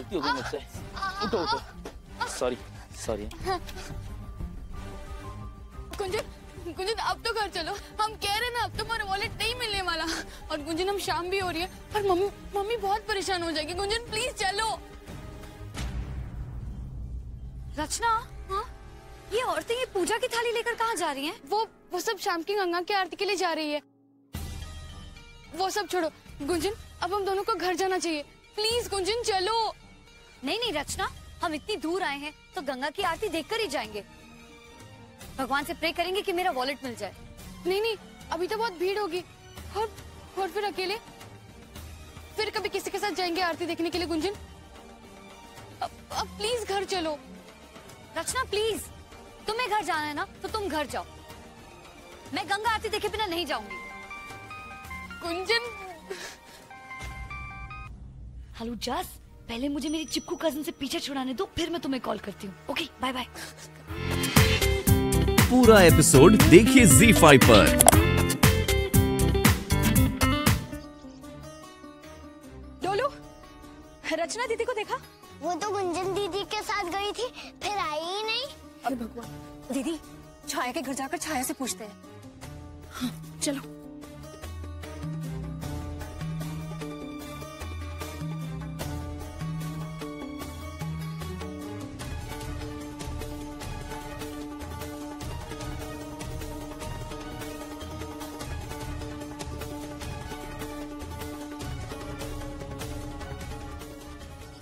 गलती हो गई मुझसे। उठो उठो। Sorry sorry. गुंजन गुंजन अब तो घर चलो, हम कह रहे ना अब तुम्हारा वॉलेट नहीं मिलने वाला। और गुंजन हम शाम भी हो रही है और मम्मी बहुत परेशान हो जाएगी। गुंजन प्लीज चलो। रचना, हाँ ये औरतें ये पूजा की थाली लेकर कहाँ जा रही हैं? वो सब शाम की गंगा की आरती के लिए जा रही है। वो सब छोड़ो गुंजन, अब हम दोनों को घर जाना चाहिए। प्लीज गुंजन चलो। नहीं रचना, हम इतनी दूर आए हैं तो गंगा की आरती देखकर ही जाएंगे। भगवान से प्रे करेंगे कि मेरा वॉलेट मिल जाए। नहीं अभी तो बहुत भीड़ होगी और फिर अकेले, फिर कभी किसी के साथ जाएंगे आरती देखने के लिए। गुंजन अब प्लीज घर चलो। रचना प्लीज, तुम्हें घर जाना है ना तो तुम घर जाओ, मैं गंगा आरती देखे बिना नहीं जाऊंगी। गुंजन। हेलो जस, पहले मुझे मेरी चिपकू कजिन से पीछे छुड़ाने दो, फिर मैं तुम्हें कॉल करती हूँ। Okay bye bye. पूरा एपिसोड देखिए ZEE5 पर। डोलू, रचना दीदी को देखा? वो तो गुंजन दीदी के साथ गई थी, फिर आई ही नहीं। अरे भगवान। दीदी छाया के घर जाकर छाया से पूछते हैं। हाँ, चलो।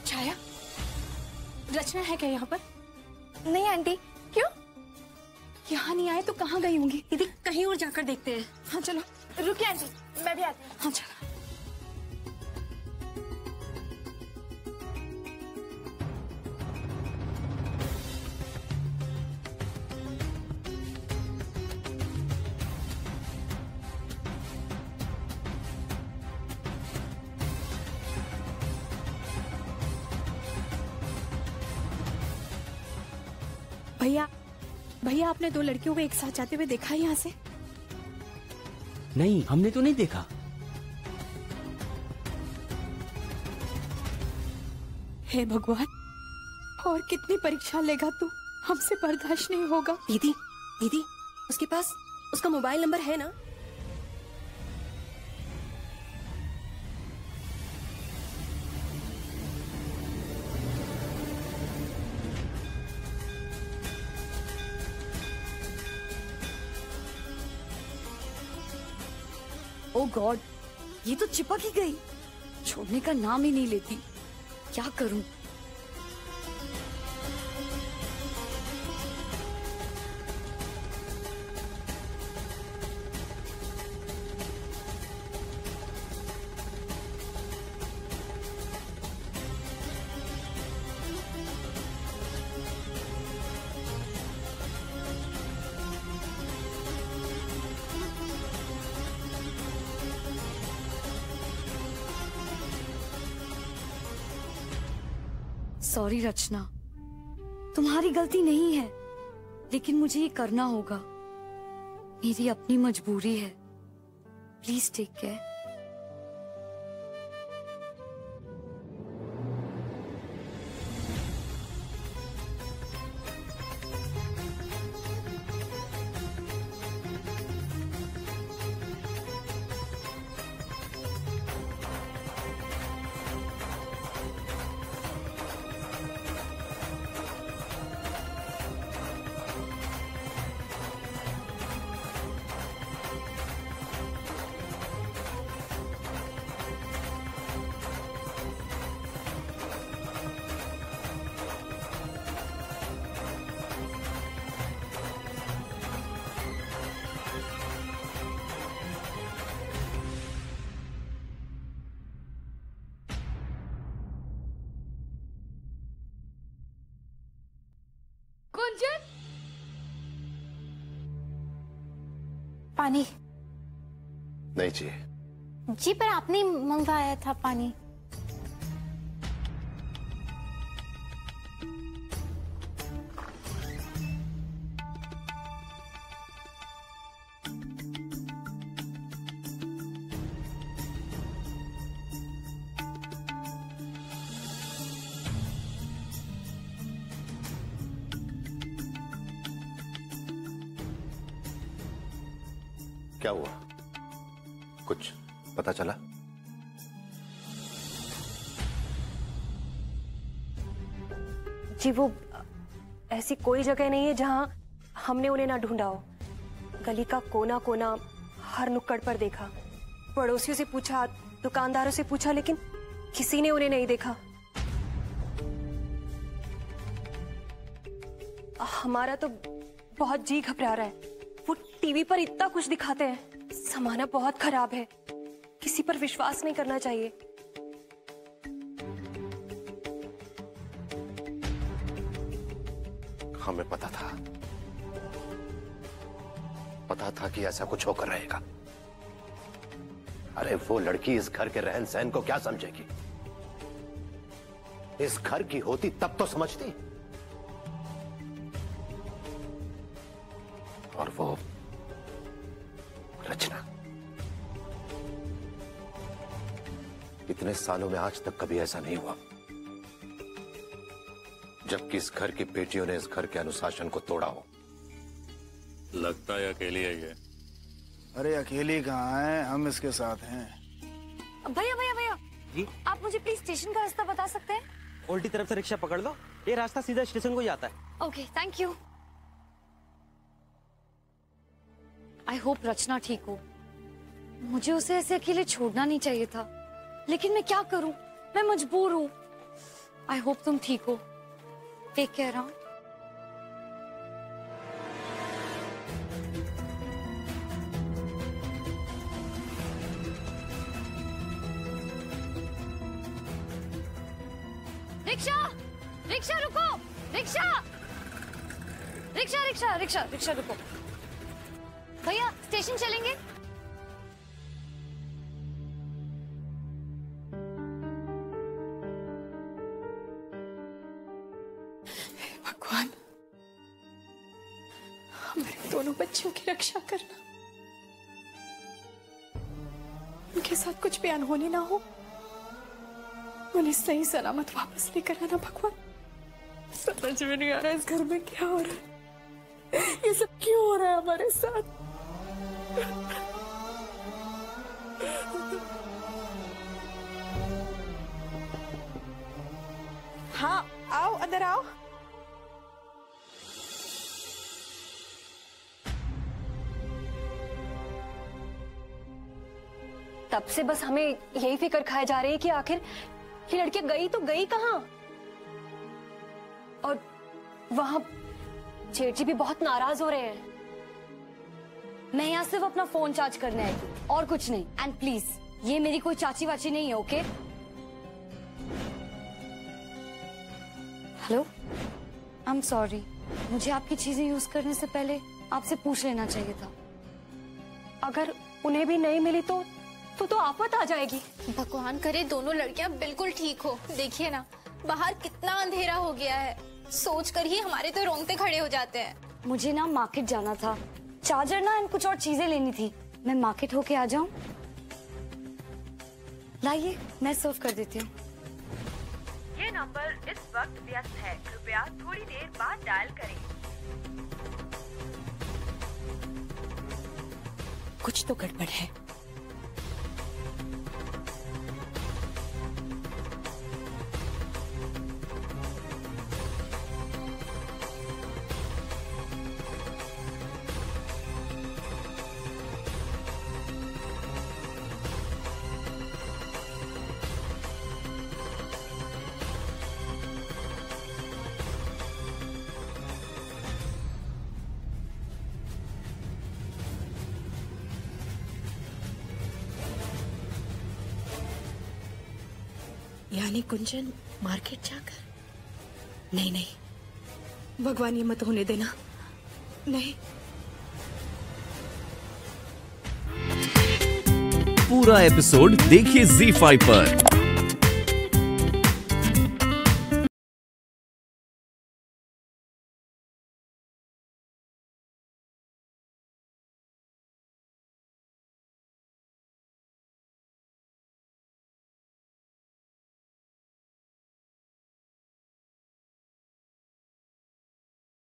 छाया, रचना है क्या यहाँ पर? नहीं आंटी। क्यों? यहाँ नहीं आए तो कहाँ गई होंगी? दीदी कहीं और जाकर देखते हैं। हाँ चलो। रुकिए आंटी, मैं भी आती हूँ। हाँ चलो। भैया आपने दो लड़कियों को एक साथ जाते हुए देखा है यहाँ से? नहीं, हमने तो नहीं देखा। हे भगवान, और कितनी परीक्षा लेगा तू, हमसे बर्दाश्त नहीं होगा। दीदी दीदी उसके पास उसका मोबाइल नंबर है ना? ओह गॉड, ये तो चिपक ही गई, छोड़ने का नाम ही नहीं लेती। क्या करूं? सॉरी रचना, तुम्हारी गलती नहीं है, लेकिन मुझे ये करना होगा, मेरी अपनी मजबूरी है। Please take care. गुंजन, पानी नहीं चाहिए। जी पर आपने मंगवाया था पानी। क्या हुआ? कुछ पता चला? जी वो ऐसी कोई जगह नहीं है जहां हमने उन्हें ना ढूंढा हो। गली का कोना कोना, हर नुक्कड़ पर देखा, पड़ोसियों से पूछा, दुकानदारों से पूछा, लेकिन किसी ने उन्हें नहीं देखा। हमारा तो बहुत जी घबरा रहा है। वो टीवी पर इतना कुछ दिखाते हैं, जमाना बहुत खराब है, किसी पर विश्वास नहीं करना चाहिए। हमें पता था कि ऐसा कुछ होकर रहेगा। अरे वो लड़की इस घर के रहन सहन को क्या समझेगी? इस घर की होती तब तो समझती। और वो रचना, इतने सालों में आज तक कभी ऐसा नहीं हुआ जबकि इस घर की बेटियों ने इस घर के अनुशासन को तोड़ा हो। लगता है अकेली है ये। अरे अकेली कहाँ है, हम इसके साथ हैं। भैया भैया भैया जी, आप मुझे प्लीज स्टेशन का रास्ता बता सकते हैं? उल्टी तरफ से रिक्शा पकड़ लो, ये रास्ता सीधा स्टेशन को ही आता है। Okay, thank you. I hope Rachna ठीक हो। मुझे उसे ऐसे अकेले छोड़ना नहीं चाहिए था, लेकिन मैं क्या करूं, मैं मजबूर हूं। आई होप तुम ठीक हो। Take care. रिक्शा रिक्शा रुको, रिक्शा रिक्शा रिक्शा रिक्शा रिक्शा रुको। भैया स्टेशन चलेंगे? भगवान, हमारे दोनों बच्चों की रक्षा करना, उनके साथ कुछ भी अनहोनी ना हो, उन्हें सही सलामत वापस लेकर आना। भगवान, समझ में नहीं आ रहा इस घर में क्या हो रहा है, ये सब क्यों हो रहा है हमारे साथ। हाँ आओ, अंदर आओ। तब से बस हमें यही फिक्र खाए जा रही है कि आखिर ये लड़की गई तो गई कहाँ। और वहां जेठ जी भी बहुत नाराज हो रहे हैं। मैं यहाँ सिर्फ अपना फोन चार्ज करने आई थी और कुछ नहीं। एंड प्लीज, ये मेरी कोई चाची वाची नहीं है, okay? Hello, I am sorry, मुझे आपकी चीजें यूज करने से पहले आपसे पूछ लेना चाहिए था। अगर उन्हें भी नहीं मिली तो आफत आ जाएगी। भगवान करे दोनों लड़कियां बिल्कुल ठीक हो। देखिए ना, बाहर कितना अंधेरा हो गया है, सोचकर ही हमारे तो रोंगटे खड़े हो जाते हैं। मुझे ना मार्केट जाना था, चार्जर ना एंड कुछ और चीजें लेनी थी। मैं मार्केट होके आ जाऊं? लाइए, मैं सर्व कर देती हूँ। ये नंबर इस वक्त व्यस्त है, कृपया थोड़ी देर बाद डायल करें। कुछ तो गड़बड़ है। यानी कुंजन मार्केट जाकर? नहीं नहीं, भगवान ये मत होने देना। नहीं। पूरा एपिसोड देखिए ZEE5 पर।